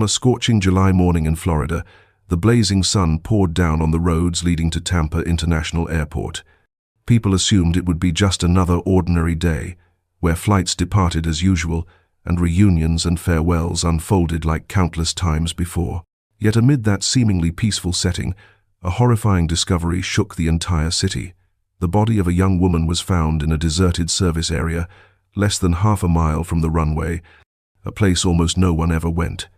a scorching July morning in Florida, the blazing sun poured down on the roads leading to Tampa International Airport. People assumed it would be just another ordinary day, where flights departed as usual and reunions and farewells unfolded like countless times before. Yet amid that seemingly peaceful setting, a horrifying discovery shook the entire city. The body of a young woman was found in a deserted service area, less than half a mile from the runway, a place almost no one ever went.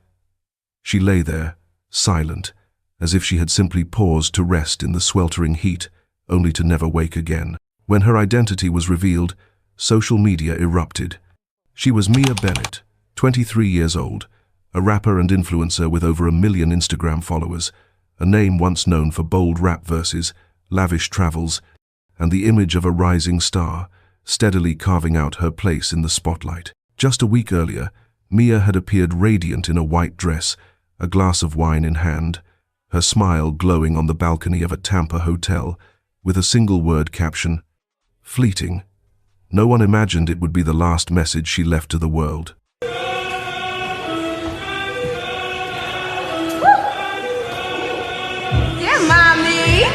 She lay there, silent, as if she had simply paused to rest in the sweltering heat, only to never wake again. When her identity was revealed, social media erupted. She was Mia Bennett, 23 years old, a rapper and influencer with over 1 million Instagram followers, a name once known for bold rap verses, lavish travels, and the image of a rising star, steadily carving out her place in the spotlight. Just a week earlier, Mia had appeared radiant in a white dress, a glass of wine in hand, her smile glowing on the balcony of a Tampa hotel, with a single-word caption, "Fleeting." No one imagined it would be the last message she left to the world. Yeah, mommy!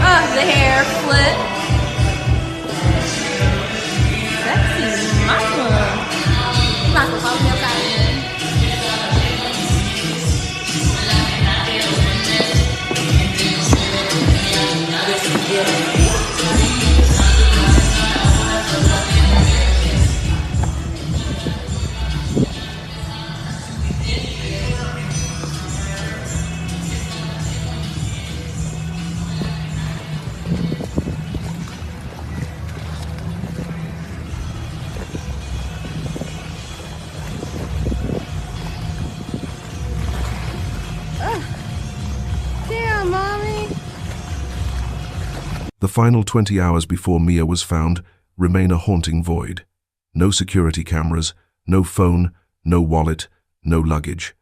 Oh, the hair flip. Sexy mama. Mama, follow me outside. Damn, mommy. The final 20 hours before Mia was found remain a haunting void. No security cameras, no phone, no wallet, no luggage.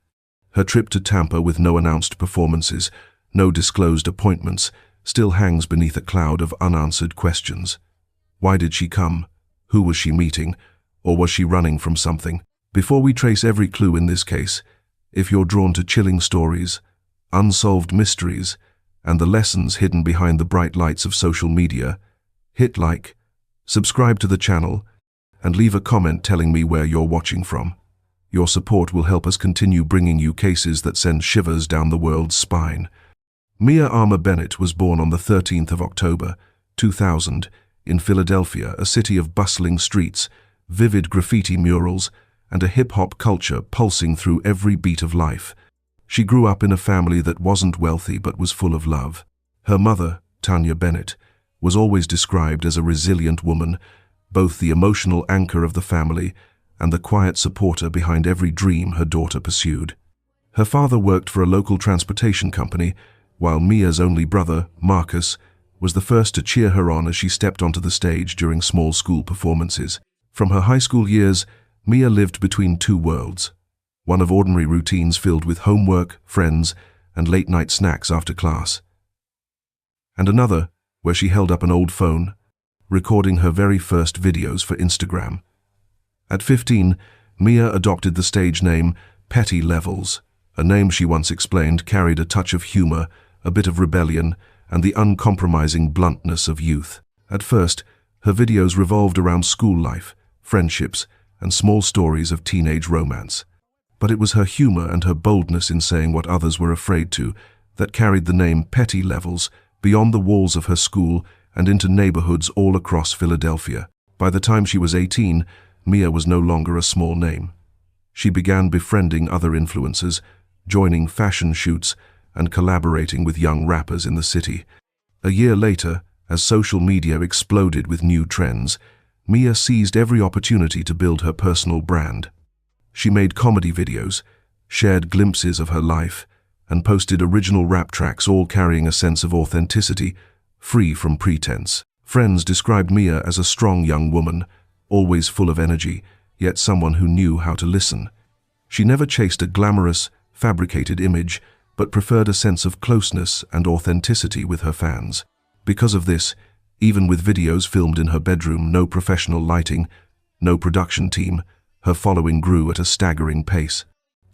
Her trip to Tampa with no announced performances, no disclosed appointments, still hangs beneath a cloud of unanswered questions. Why did she come? Who was she meeting? Or was she running from something? Before we trace every clue in this case, if you're drawn to chilling stories, unsolved mysteries, and the lessons hidden behind the bright lights of social media, hit like, subscribe to the channel, and leave a comment telling me where you're watching from. Your support will help us continue bringing you cases that send shivers down the world's spine. Mia Bennett was born on the 13th of October, 2000, in Philadelphia, a city of bustling streets, vivid graffiti murals, and a hip-hop culture pulsing through every beat of life. She grew up in a family that wasn't wealthy but was full of love. Her mother, Tanya Bennett, was always described as a resilient woman, both the emotional anchor of the family and the quiet supporter behind every dream her daughter pursued. Her father worked for a local transportation company, while Mia's only brother, Marcus, was the first to cheer her on as she stepped onto the stage during small school performances. From her high school years, Mia lived between two worlds. One of ordinary routines filled with homework, friends, and late-night snacks after class. And another, where she held up an old phone, recording her very first videos for Instagram. At 15, Mia adopted the stage name Petty Levels, a name she once explained carried a touch of humor, a bit of rebellion, and the uncompromising bluntness of youth. At first, her videos revolved around school life, friendships, and small stories of teenage romance. But it was her humor and her boldness in saying what others were afraid to that carried the name Petty Levels beyond the walls of her school and into neighborhoods all across Philadelphia. By the time she was 18, Mia was no longer a small name. She began befriending other influencers, joining fashion shoots, and collaborating with young rappers in the city. A year later, as social media exploded with new trends, Mia seized every opportunity to build her personal brand. She made comedy videos, shared glimpses of her life, and posted original rap tracks, all carrying a sense of authenticity, free from pretense. Friends described Mia as a strong young woman, always full of energy, yet someone who knew how to listen. She never chased a glamorous, fabricated image, but preferred a sense of closeness and authenticity with her fans. Because of this, even with videos filmed in her bedroom, no professional lighting, no production team, her following grew at a staggering pace.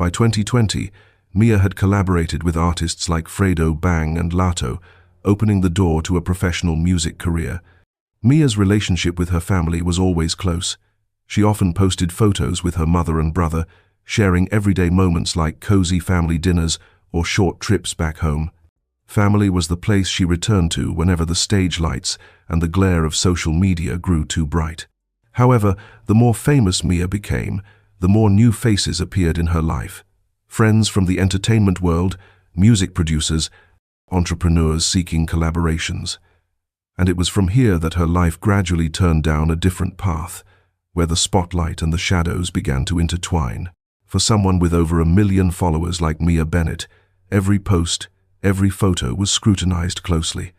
By 2020, Mia had collaborated with artists like Fredo, Bang, and Lato, opening the door to a professional music career. Mia's relationship with her family was always close. She often posted photos with her mother and brother, sharing everyday moments like cozy family dinners or short trips back home. Family was the place she returned to whenever the stage lights and the glare of social media grew too bright. However, the more famous Mia became, the more new faces appeared in her life. Friends from the entertainment world, music producers, entrepreneurs seeking collaborations. And it was from here that her life gradually turned down a different path, where the spotlight and the shadows began to intertwine. For someone with over 1 million followers like Mia Bennett, every post, every photo was scrutinized closely.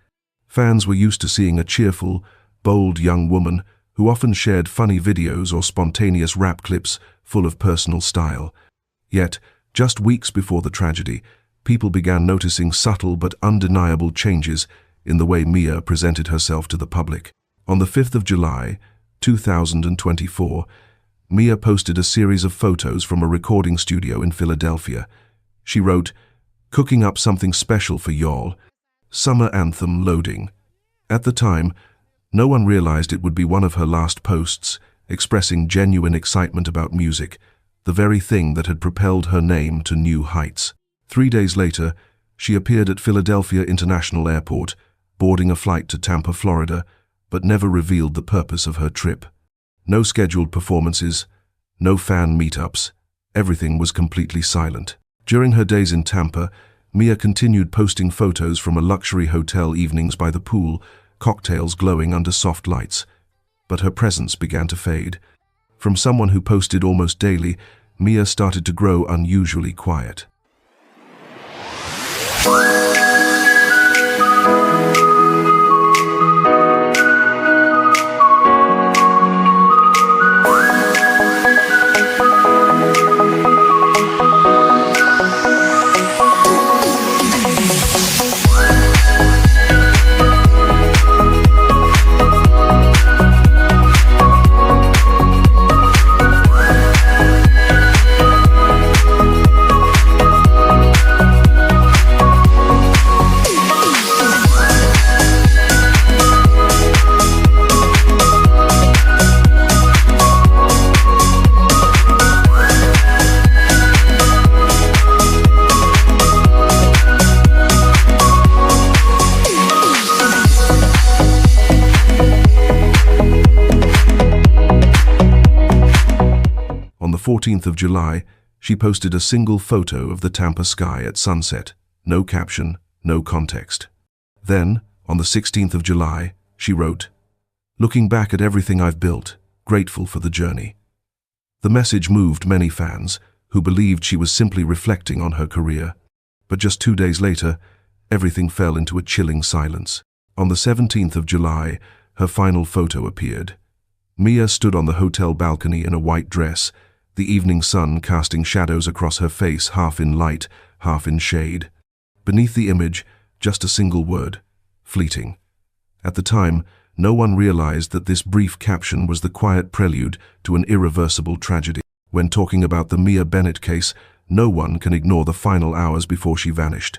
Fans were used to seeing a cheerful, bold young woman who often shared funny videos or spontaneous rap clips full of personal style. Yet, just weeks before the tragedy, people began noticing subtle but undeniable changes in the way Mia presented herself to the public. On the 5th of July, 2024, Mia posted a series of photos from a recording studio in Philadelphia. She wrote, "Cooking up something special for y'all. Summer anthem loading." At the time, no one realized it would be one of her last posts, expressing genuine excitement about music, the very thing that had propelled her name to new heights. 3 days later, she appeared at Philadelphia International Airport, boarding a flight to Tampa, Florida, but never revealed the purpose of her trip. No scheduled performances, no fan meetups. Everything was completely silent. During her days in Tampa, Mia continued posting photos from a luxury hotel evenings by the pool, cocktails glowing under soft lights. But her presence began to fade. From someone who posted almost daily, Mia started to grow unusually quiet. On the 14th of July, she posted a single photo of the Tampa sky at sunset, no caption, no context. Then, on the 16th of July, she wrote, "Looking back at everything I've built, grateful for the journey." The message moved many fans, who believed she was simply reflecting on her career. But just 2 days later, everything fell into a chilling silence. On the 17th of July, her final photo appeared. Mia stood on the hotel balcony in a white dress, the evening sun casting shadows across her face, half in light, half in shade. Beneath the image, just a single word: fleeting. At the time, no one realized that this brief caption was the quiet prelude to an irreversible tragedy. When talking about the Mia Bennett case, no one can ignore the final hours before she vanished.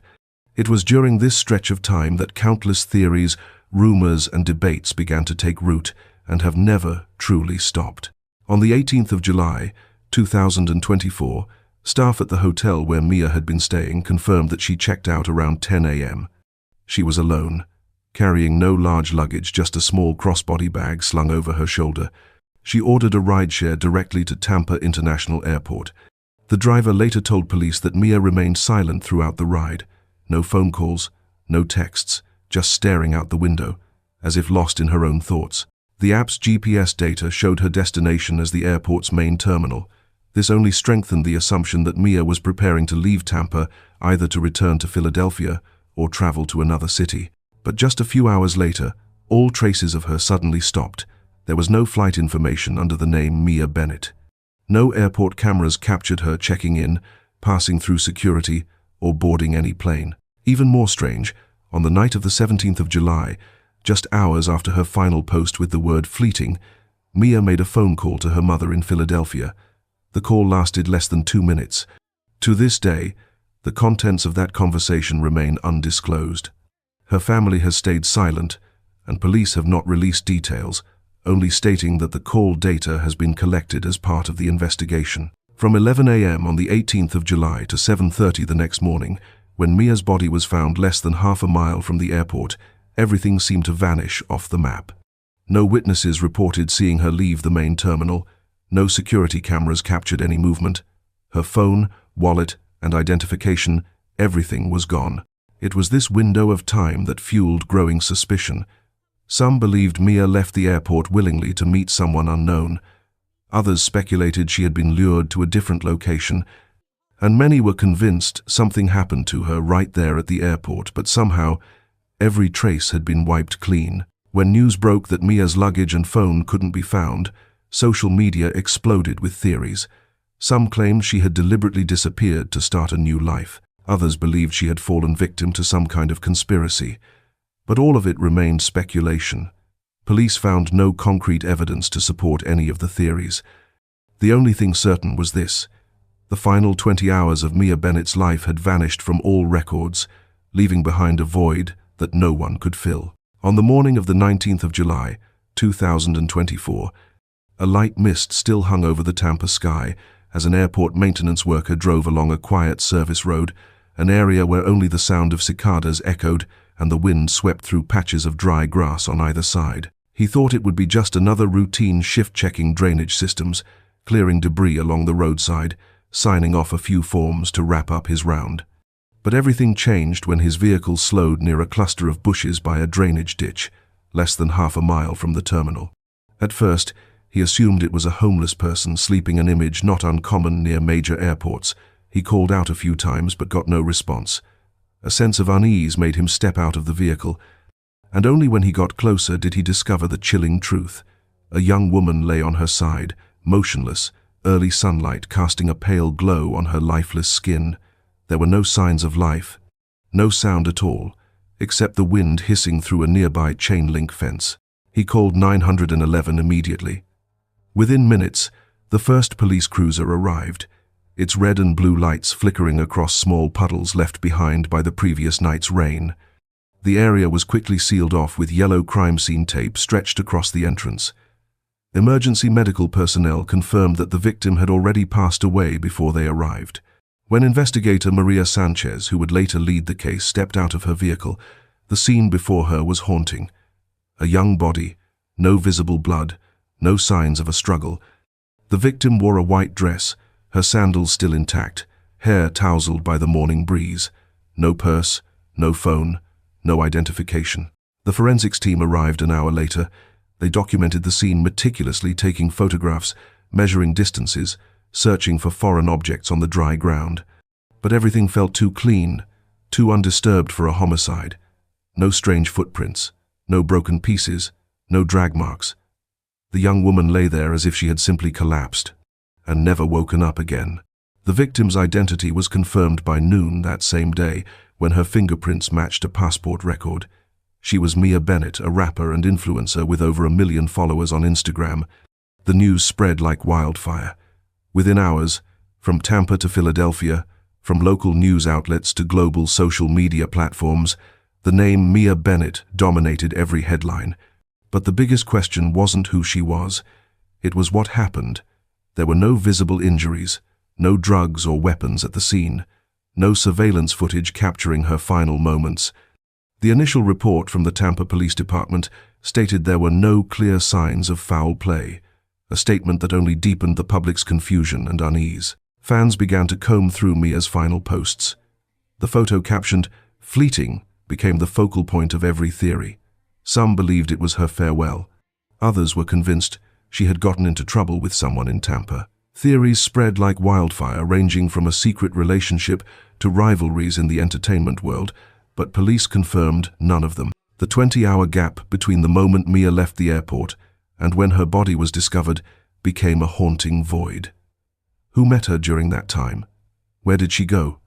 It was during this stretch of time that countless theories, rumors, and debates began to take root and have never truly stopped. On the 18th of July, 2024, staff at the hotel where Mia had been staying confirmed that she checked out around 10 a.m. She was alone, carrying no large luggage, just a small crossbody bag slung over her shoulder. She ordered a rideshare directly to Tampa International Airport. The driver later told police that Mia remained silent throughout the ride. No phone calls, no texts, just staring out the window, as if lost in her own thoughts. The app's GPS data showed her destination as the airport's main terminal. This only strengthened the assumption that Mia was preparing to leave Tampa, either to return to Philadelphia or travel to another city. But just a few hours later, all traces of her suddenly stopped. There was no flight information under the name Mia Bennett. No airport cameras captured her checking in, passing through security, or boarding any plane. Even more strange, on the night of the 17th of July, just hours after her final post with the word fleeting, Mia made a phone call to her mother in Philadelphia. The call lasted less than 2 minutes. To this day, the contents of that conversation remain undisclosed. Her family has stayed silent, and police have not released details, only stating that the call data has been collected as part of the investigation. From 11 a.m. on the 18th of July to 7:30 the next morning, when Mia's body was found less than half a mile from the airport, everything seemed to vanish off the map. No witnesses reported seeing her leave the main terminal. No security cameras captured any movement. Her phone, wallet, and identification, everything was gone. It was this window of time that fueled growing suspicion. Some believed Mia left the airport willingly to meet someone unknown. Others speculated she had been lured to a different location, and many were convinced something happened to her right there at the airport, but somehow every trace had been wiped clean. When news broke that Mia's luggage and phone couldn't be found, social media exploded with theories. Some claimed she had deliberately disappeared to start a new life. Others believed she had fallen victim to some kind of conspiracy. But all of it remained speculation. Police found no concrete evidence to support any of the theories. The only thing certain was this: the final 20 hours of Mia Bennett's life had vanished from all records, leaving behind a void that no one could fill. On the morning of the 19th of July, 2024, a light mist still hung over the Tampa sky as an airport maintenance worker drove along a quiet service road, an area where only the sound of cicadas echoed and the wind swept through patches of dry grass on either side. He thought it would be just another routine shift checking drainage systems, clearing debris along the roadside, signing off a few forms to wrap up his round. But everything changed when his vehicle slowed near a cluster of bushes by a drainage ditch, less than half a mile from the terminal. At first, he assumed it was a homeless person sleeping, an image not uncommon near major airports. He called out a few times but got no response. A sense of unease made him step out of the vehicle, and only when he got closer did he discover the chilling truth. A young woman lay on her side, motionless, early sunlight casting a pale glow on her lifeless skin. There were no signs of life, no sound at all, except the wind hissing through a nearby chain-link fence. He called 911 immediately. Within minutes, the first police cruiser arrived, its red and blue lights flickering across small puddles left behind by the previous night's rain. The area was quickly sealed off with yellow crime scene tape stretched across the entrance. Emergency medical personnel confirmed that the victim had already passed away before they arrived. When investigator Maria Sanchez, who would later lead the case, stepped out of her vehicle, the scene before her was haunting. A young body, no visible blood, no signs of a struggle. The victim wore a white dress, her sandals still intact, hair tousled by the morning breeze. No purse, no phone, no identification. The forensics team arrived an hour later. They documented the scene meticulously, taking photographs, measuring distances, searching for foreign objects on the dry ground. But everything felt too clean, too undisturbed for a homicide. No strange footprints, no broken pieces, no drag marks. The young woman lay there as if she had simply collapsed and never woken up again. The victim's identity was confirmed by noon that same day, when her fingerprints matched a passport record. She was Mia Bennett, a rapper and influencer with over 1 million followers on Instagram. The news spread like wildfire. Within hours, from Tampa to Philadelphia, from local news outlets to global social media platforms, the name Mia Bennett dominated every headline. But the biggest question wasn't who she was. It was what happened. There were no visible injuries, no drugs or weapons at the scene, no surveillance footage capturing her final moments. The initial report from the Tampa Police Department stated there were no clear signs of foul play, a statement that only deepened the public's confusion and unease. Fans began to comb through Mia's final posts. The photo captioned, "Fleeting," became the focal point of every theory. Some believed it was her farewell. Others were convinced she had gotten into trouble with someone in Tampa. Theories spread like wildfire, ranging from a secret relationship to rivalries in the entertainment world, but police confirmed none of them. The 20-hour gap between the moment Mia left the airport and when her body was discovered became a haunting void. Who met her during that time? Where did she go?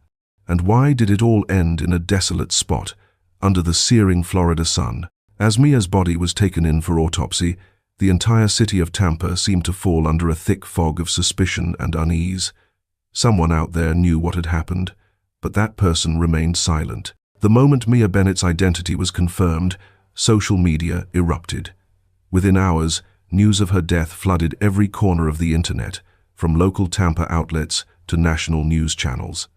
And why did it all end in a desolate spot under the searing Florida sun? As Mia's body was taken in for autopsy, the entire city of Tampa seemed to fall under a thick fog of suspicion and unease. Someone out there knew what had happened, but that person remained silent. The moment Mia Bennett's identity was confirmed, social media erupted. Within hours, news of her death flooded every corner of the internet, from local Tampa outlets to national news channels.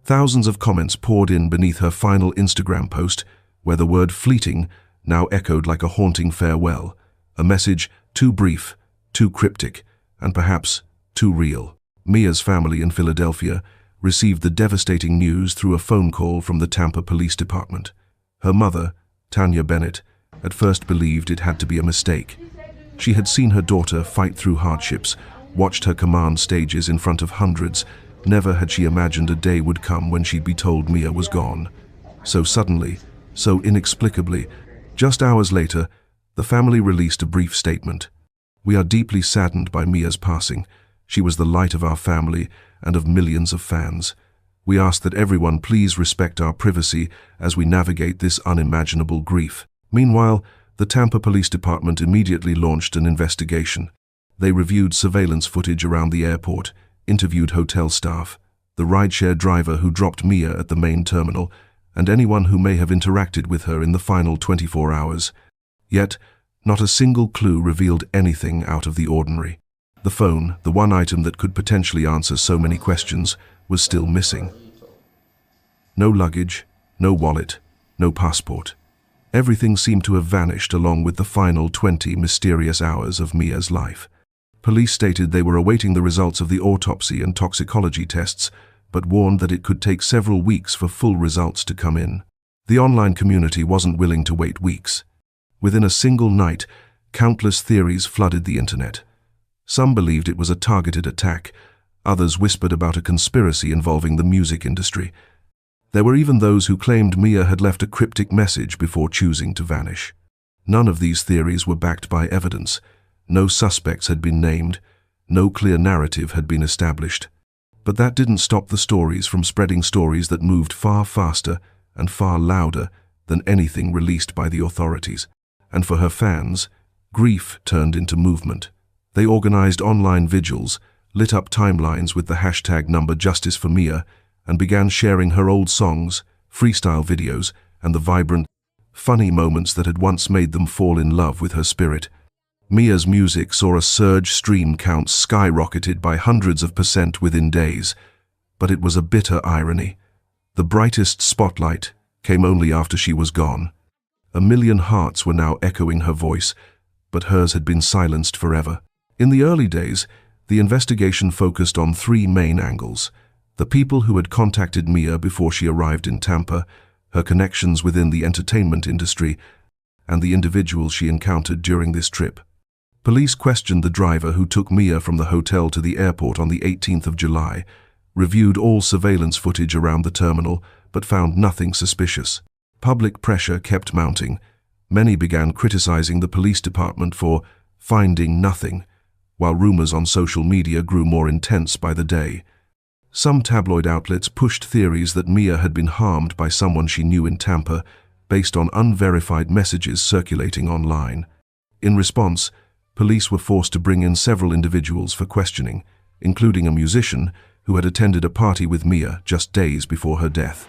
Thousands of comments poured in beneath her final Instagram post, where the word fleeting now echoed like a haunting farewell, a message too brief, too cryptic, and perhaps too real. Mia's family in Philadelphia received the devastating news through a phone call from the Tampa Police Department. Her mother, Tanya Bennett, at first believed it had to be a mistake. She had seen her daughter fight through hardships, watched her command stages in front of hundreds. Never had she imagined a day would come when she'd be told Mia was gone. So suddenly, so inexplicably, just hours later, the family released a brief statement. "We are deeply saddened by Mia's passing. She was the light of our family and of millions of fans. We ask that everyone please respect our privacy as we navigate this unimaginable grief." Meanwhile, the Tampa Police Department immediately launched an investigation. They reviewed surveillance footage around the airport, interviewed hotel staff, the rideshare driver who dropped Mia at the main terminal, and anyone who may have interacted with her in the final 24 hours. Yet, not a single clue revealed anything out of the ordinary. The phone, the one item that could potentially answer so many questions, was still missing. No luggage, no wallet, no passport. Everything seemed to have vanished along with the final 20 mysterious hours of Mia's life. Police stated they were awaiting the results of the autopsy and toxicology tests, but warned that it could take several weeks for full results to come in. The online community wasn't willing to wait weeks. Within a single night, countless theories flooded the internet. Some believed it was a targeted attack. Others whispered about a conspiracy involving the music industry. There were even those who claimed Mia had left a cryptic message before choosing to vanish. None of these theories were backed by evidence. No suspects had been named. No clear narrative had been established. But that didn't stop the stories from spreading, stories that moved far faster and far louder than anything released by the authorities. And for her fans, grief turned into movement. They organized online vigils, lit up timelines with the hashtag #JusticeForMia, and began sharing her old songs, freestyle videos, and the vibrant, funny moments that had once made them fall in love with her spirit. Mia's music saw a surge, stream counts skyrocketed by hundreds of percent within days. But it was a bitter irony. The brightest spotlight came only after she was gone. 1 million hearts were now echoing her voice, but hers had been silenced forever. In the early days, the investigation focused on 3 main angles: the people who had contacted Mia before she arrived in Tampa, her connections within the entertainment industry, and the individuals she encountered during this trip. Police questioned the driver who took Mia from the hotel to the airport on the 18th of July, reviewed all surveillance footage around the terminal, but found nothing suspicious. Public pressure kept mounting. Many began criticizing the police department for finding nothing, while rumors on social media grew more intense by the day. Some tabloid outlets pushed theories that Mia had been harmed by someone she knew in Tampa, based on unverified messages circulating online. In response, police were forced to bring in several individuals for questioning, including a musician who had attended a party with Mia just days before her death.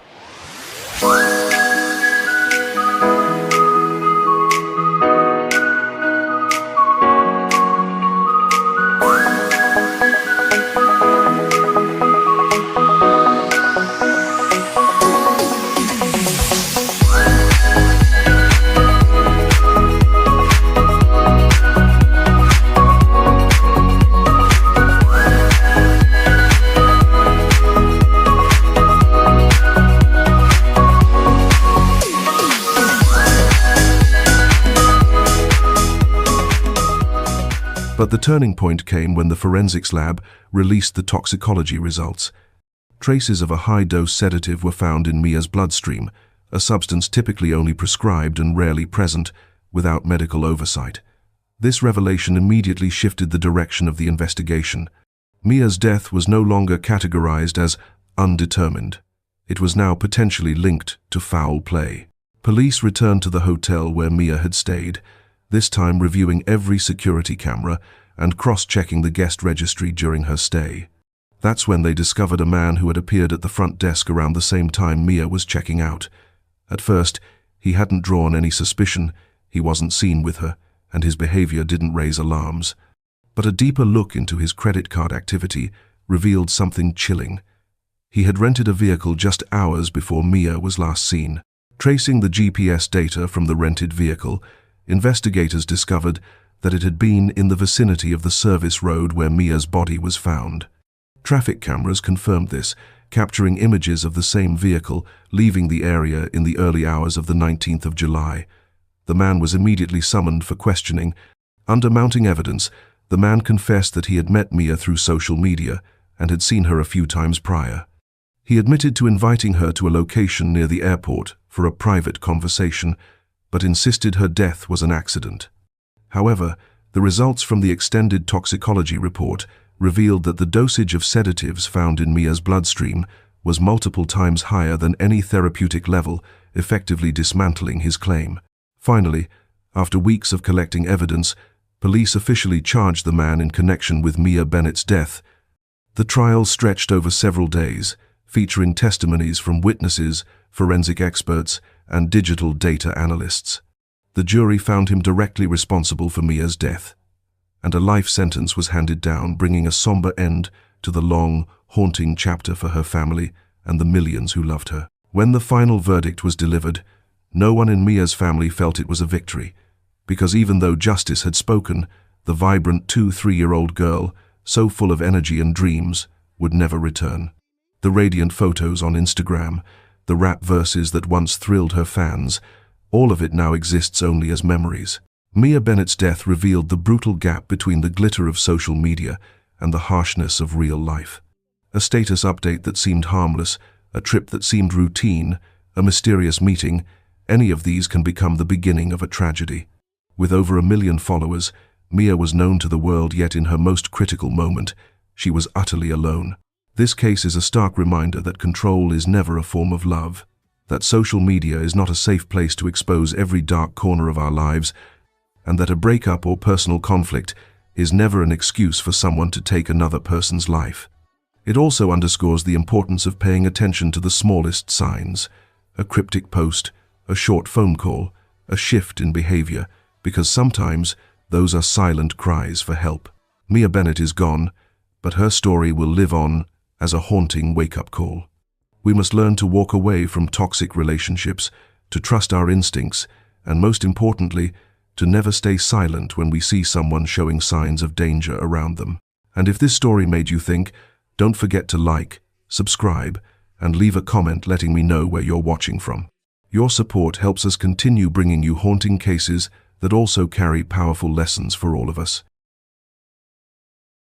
But the turning point came when the forensics lab released the toxicology results. Traces of a high-dose sedative were found in Mia's bloodstream, a substance typically only prescribed and rarely present without medical oversight. This revelation immediately shifted the direction of the investigation. Mia's death was no longer categorized as undetermined. It was now potentially linked to foul play. Police returned to the hotel where Mia had stayed, this time reviewing every security camera and cross-checking the guest registry during her stay. That's when they discovered a man who had appeared at the front desk around the same time Mia was checking out. At first, he hadn't drawn any suspicion, he wasn't seen with her, and his behavior didn't raise alarms. But a deeper look into his credit card activity revealed something chilling. He had rented a vehicle just hours before Mia was last seen. Tracing the GPS data from the rented vehicle, investigators discovered that it had been in the vicinity of the service road where Mia's body was found. Traffic cameras confirmed this, capturing images of the same vehicle leaving the area in the early hours of the 19th of July. The man was immediately summoned for questioning. Under mounting evidence, the man confessed that he had met Mia through social media and had seen her a few times prior. He admitted to inviting her to a location near the airport for a private conversation, but insisted her death was an accident. However, the results from the extended toxicology report revealed that the dosage of sedatives found in Mia's bloodstream was multiple times higher than any therapeutic level, effectively dismantling his claim. Finally, after weeks of collecting evidence, police officially charged the man in connection with Mia Bennett's death. The trial stretched over several days, featuring testimonies from witnesses, forensic experts, and digital data analysts. The jury found him directly responsible for Mia's death, and a life sentence was handed down, bringing a somber end to the long, haunting chapter for her family and the millions who loved her. When the final verdict was delivered, no one in Mia's family felt it was a victory, because even though justice had spoken, the vibrant 2-3-year-old girl, so full of energy and dreams, would never return. The radiant photos on Instagram, the rap verses that once thrilled her fans, all of it now exists only as memories. Mia Bennett's death revealed the brutal gap between the glitter of social media and the harshness of real life. A status update that seemed harmless, a trip that seemed routine, a mysterious meeting, any of these can become the beginning of a tragedy. With over 1 million followers, Mia was known to the world, yet in her most critical moment, she was utterly alone. This case is a stark reminder that control is never a form of love, that social media is not a safe place to expose every dark corner of our lives, and that a breakup or personal conflict is never an excuse for someone to take another person's life. It also underscores the importance of paying attention to the smallest signs, a cryptic post, a short phone call, a shift in behavior, because sometimes those are silent cries for help. Mia Bennett is gone, but her story will live on as a haunting wake-up call. We must learn to walk away from toxic relationships, to trust our instincts, and most importantly, to never stay silent when we see someone showing signs of danger around them. And if this story made you think, don't forget to like, subscribe, and leave a comment letting me know where you're watching from. Your support helps us continue bringing you haunting cases that also carry powerful lessons for all of us.